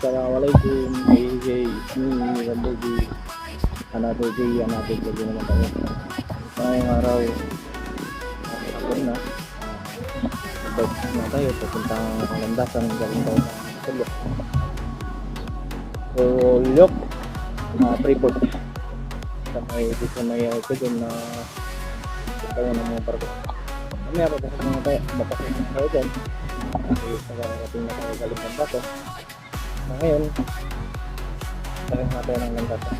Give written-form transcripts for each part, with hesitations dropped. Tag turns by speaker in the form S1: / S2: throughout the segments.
S1: Assalamualaikum. Hey, ini lagi another day, another vlog naman tayo. Ngayong araw, hapon na. Bike na tayo, papuntang landasan galing tayo ng Sulok. Sulok, Freeport. Dito may ito dun na tayo ng mga parko. Mamaya pa kasi mga tayo, baka tayo dyan. Kasi sa karating na tayo galing landasan. Ngayon, tayo nga tayo ng landasan.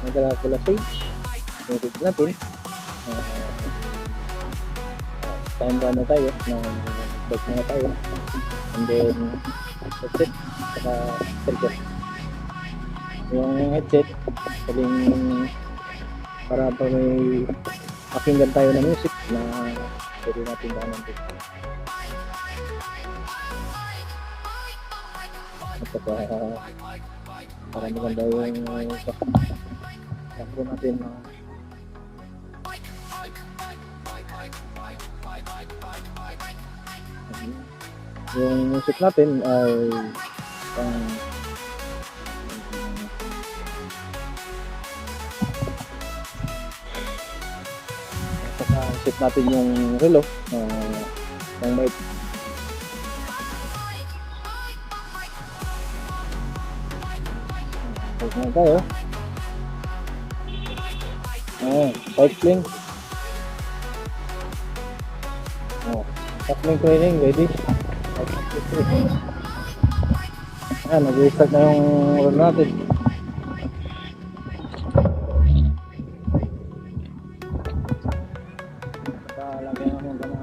S1: Nagdala pala stage, yung stage natin. Time run na tayo, bike na tayo. And then, headset, saka speaker. Yung headset, saling para pa may pakinggan tayo ng music na pwede natin daanan dito. At saka para maganda yung sakto natin na yung music natin ay pang saka set natin yung relo pang may na tayo. Cycling. Cycling training ready. Nag-restart na yung run natin. Lagyan naman ka na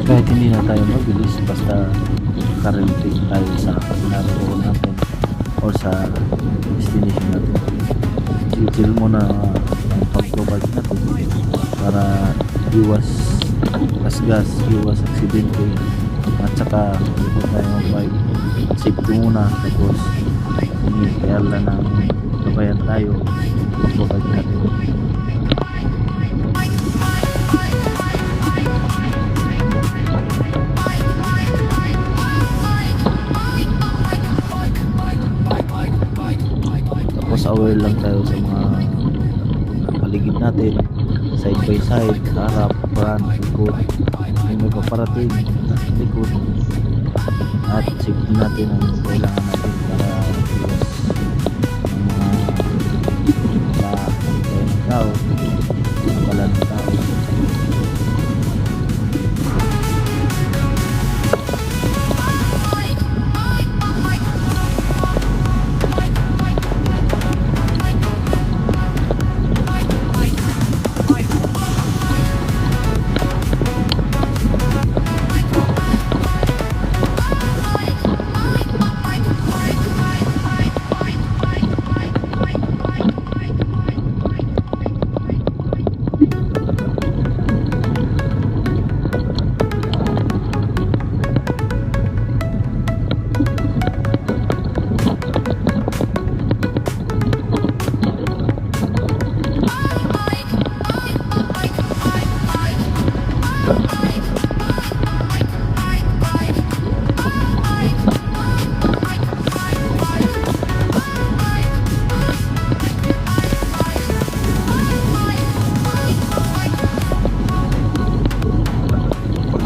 S1: kahit hindi na tayo mabilis basta nakarating tayo sa naroon natin or sa destination natin. I-chill muna ang pag-provide natin para iwas gas, iwas aksidente at saka kung tayo mag-bike safety muna tapos kaya lang ng kabayan tayo pag-provide natin. Aware lang tayo sa mga paligid natin, side by side, harap, front, likod, yung may paparating nasa likod at safety natin ang kailangan natin para iwas ang mga tao, wala ng tao.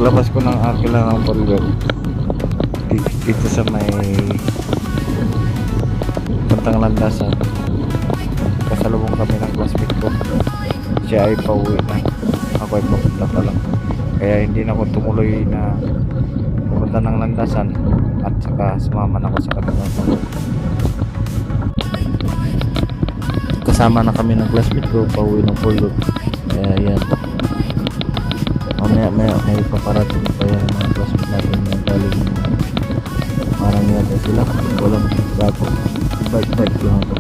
S2: paglabas ko ng Aquila ng Polgod dito sa may puntang landasan, kasalubong kami ng classmate ko. Siya ay pauwi na, ako ay papunta pa lang, kaya hindi na ako tumuloy na pumunta ng landasan at saka sumama na ako sa kanilang pagod. Kasama na kami ng classmate ko pauwi ng Polgod, kaya yan, mamaya may paparating pa yan ng mga classmate natin na galing, parang yata sila walang bago, bike lang ako,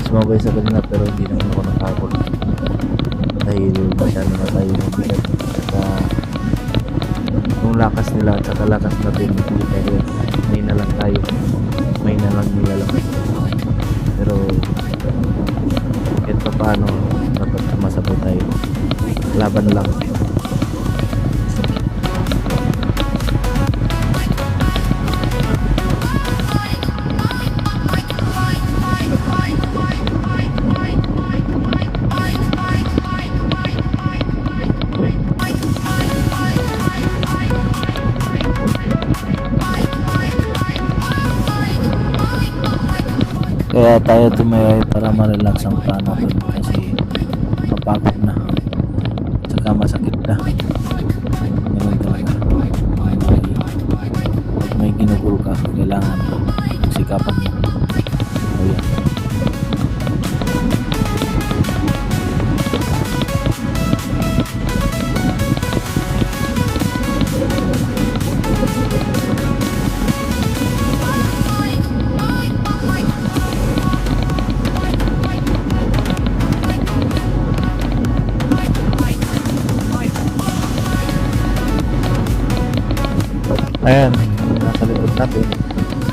S2: sumabay sa kanila pero hindi naman ako nakakot dahil masyado na tayo mabigat, saka yung lakas nila at saka lakas natin hindi tayo, may na lang tayo, may na lang nila lang, pero kahit pa paano dapat sumasabay tayo, laban lang. Kaya tayo tumayo para ma-relax ang paa natin kasi mapagod na, saka masakit na. Ganun talaga. Pag may ginugol ka, kailangan sikapan mo. O yan. Ayan, nakalikod natin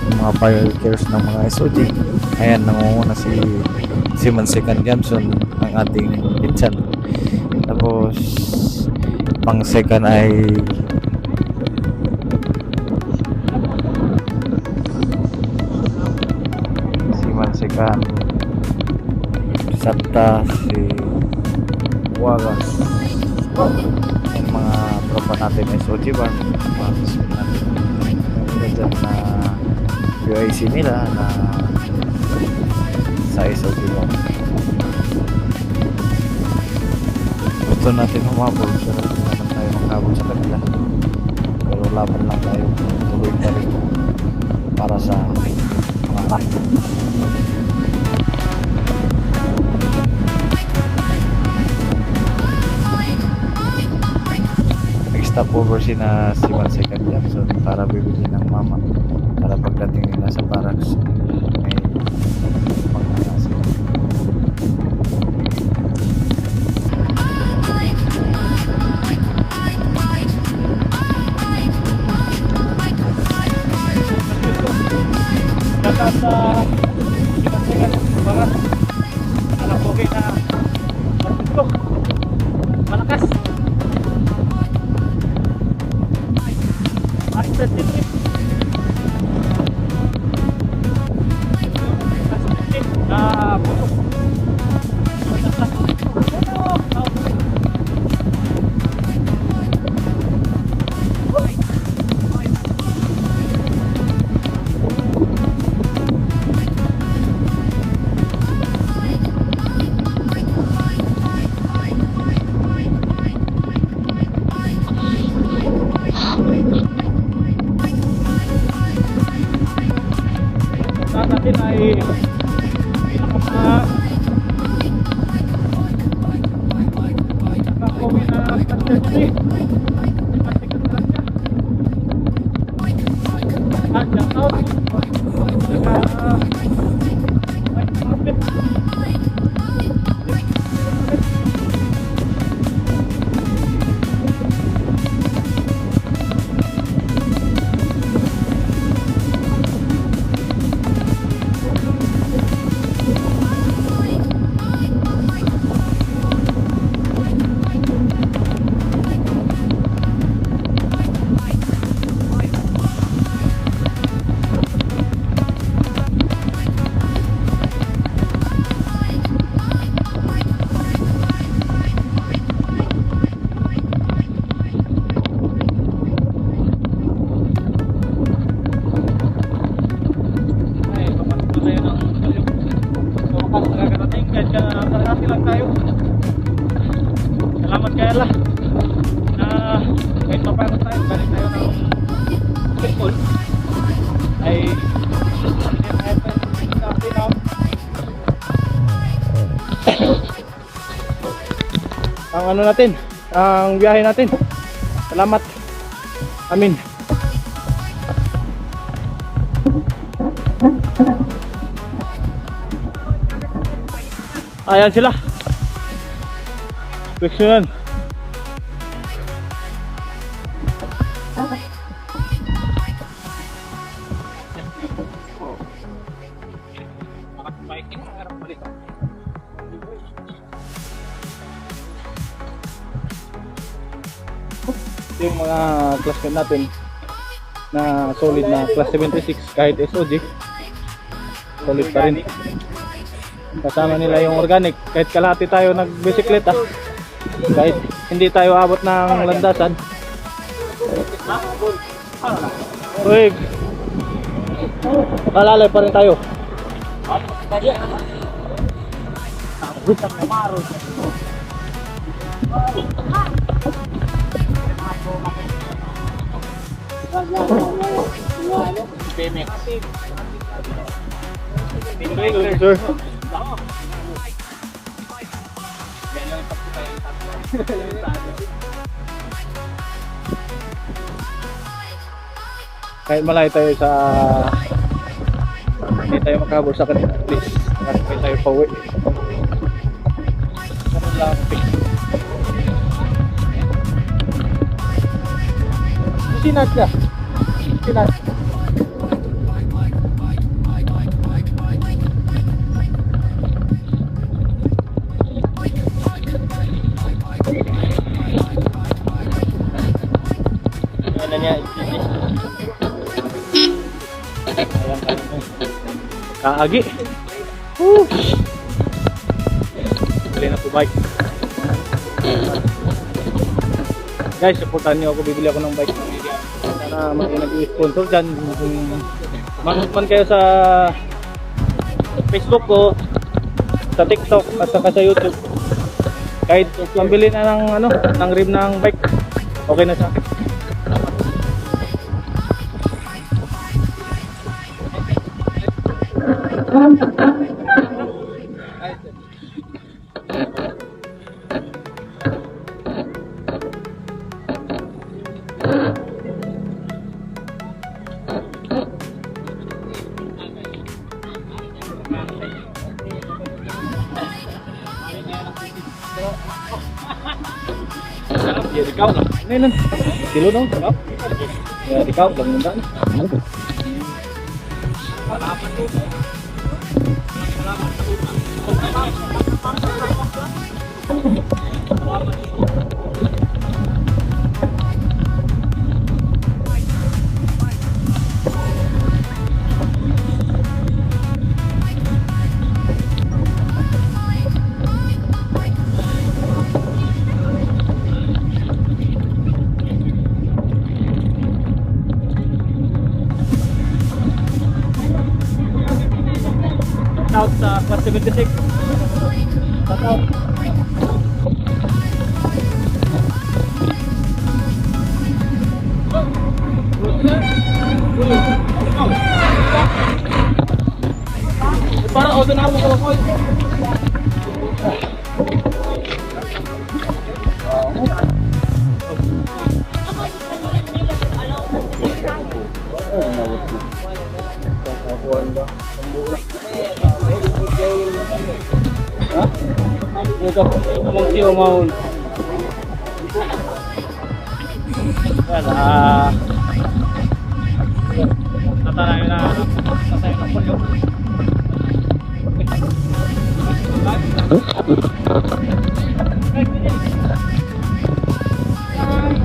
S2: yung mga fireworkers ng mga SOG. Ayan, nangunguna si Mansekan Johnson, ang ating pinsan. Tapos pang second ay si Mansekan, Santa, si Wagas, yung mga tropa natin SOG ba, mga kasama natin dyan na UIC nila na sa SOG ba. Gusto natin humabol pero hindi naman tayo makabol sa kanila, pero laban lang tayo, tuloy pa rin para sa mga tayo. Stop over si Mansekan Johnson para bibili ng mama, para pagdating nila sa barracks may panghala sila.
S3: Dapat sa Mansekan barracks, alam ko na marunong malakas. Master TV. Na putok. Natin ay nakakawin na Master TV. At shout out salamat kay Allah na kahit mapagod tayo, galing tayo ng football ay ang ano natin, ang biyahe natin. Salamat. Amin. Ayan sila. Inspeksyonan. Ito yung mga classmate natin na solid na class 76 kahit SOG solid pa rin. Kasama nila yung organic kahit kalahati tayo nagbisikleta, kahit hindi tayo abot ng landasan. Uy, kalalay pa rin tayo. Sir. Kahit malayo tayo sa hindi tayo makabot sa kanila, at least kahit tayo pauwi. Ganun lang. Sinat ka. Sinat. Ano niya? Kaagi. Bili na po bike. Guys, supportan niyo ako, bibili ako ng bike. Sana may nag-sponsor dyan. Kung manood man kayo sa Facebook ko, sa TikTok at saka sa YouTube, kahit pambili na ng ano, ng rim ng bike, okay na sa akin. Ya ikaw lang. Ano yun? Kilo no? Ya ikaw lang muna. Out sa class 76. Out. Para auto na ako ko. Ito mong siyo maun. Yan, natanayo na pulyo.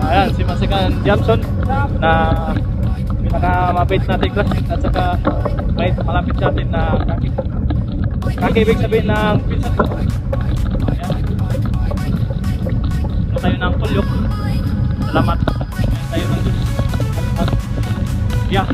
S3: Ayan, si Masikan Johnson na pinakamapit natin classmate at saka malapit sa atin na kaki. Kaki ibig sabihin ng pinsan ko. Tayo ng pulyok. Salamat. Tayo ng Diyos. Yeah.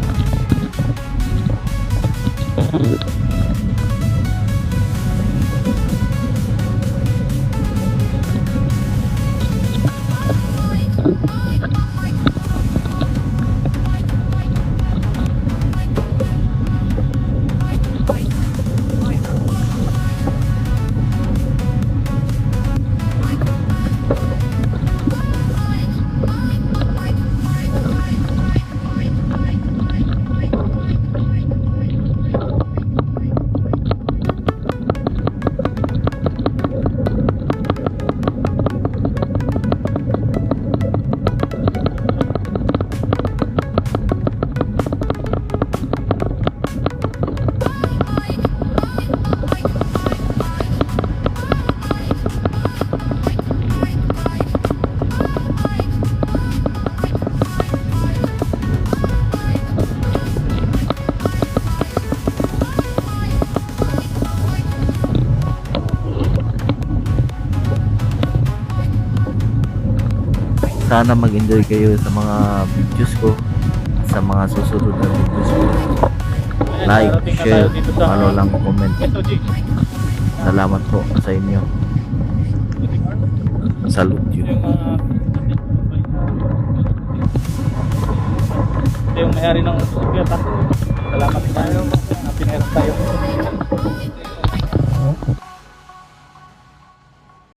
S2: sana mag-enjoy kayo sa mga videos ko, sa mga susunod na videos ko.
S3: Ayan,
S2: Like,
S3: darating na tayo
S2: share,
S3: dito sa
S2: follow lang, comment.
S3: SOG.
S2: Salamat po sa inyo. Salute you.
S3: Yung ito yung may-ari ng bisikleta. Salamat tayo na pinahirap tayo.